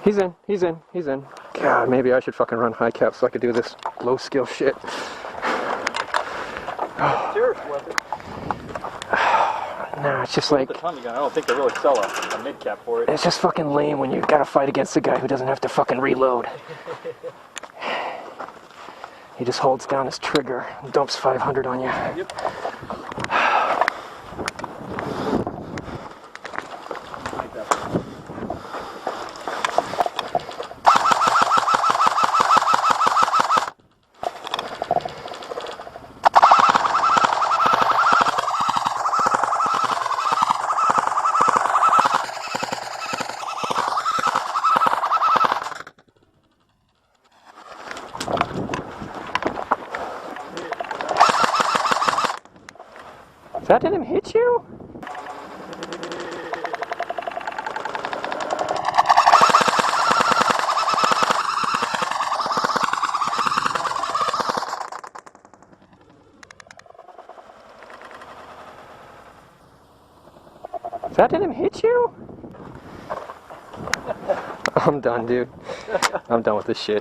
He's in. He's in. He's in. God, maybe I should fucking run high cap so I could do this low skill shit. Serious weapon. Nah, it's just like... The Tommy gun, I don't think they really sell a mid-cap for it. It's just fucking lame when you gotta fight against a guy who doesn't have to fucking reload. He just holds down his trigger and dumps 500 on you. Yep. That didn't hit you? That didn't hit you? I'm done, dude. I'm done with this shit.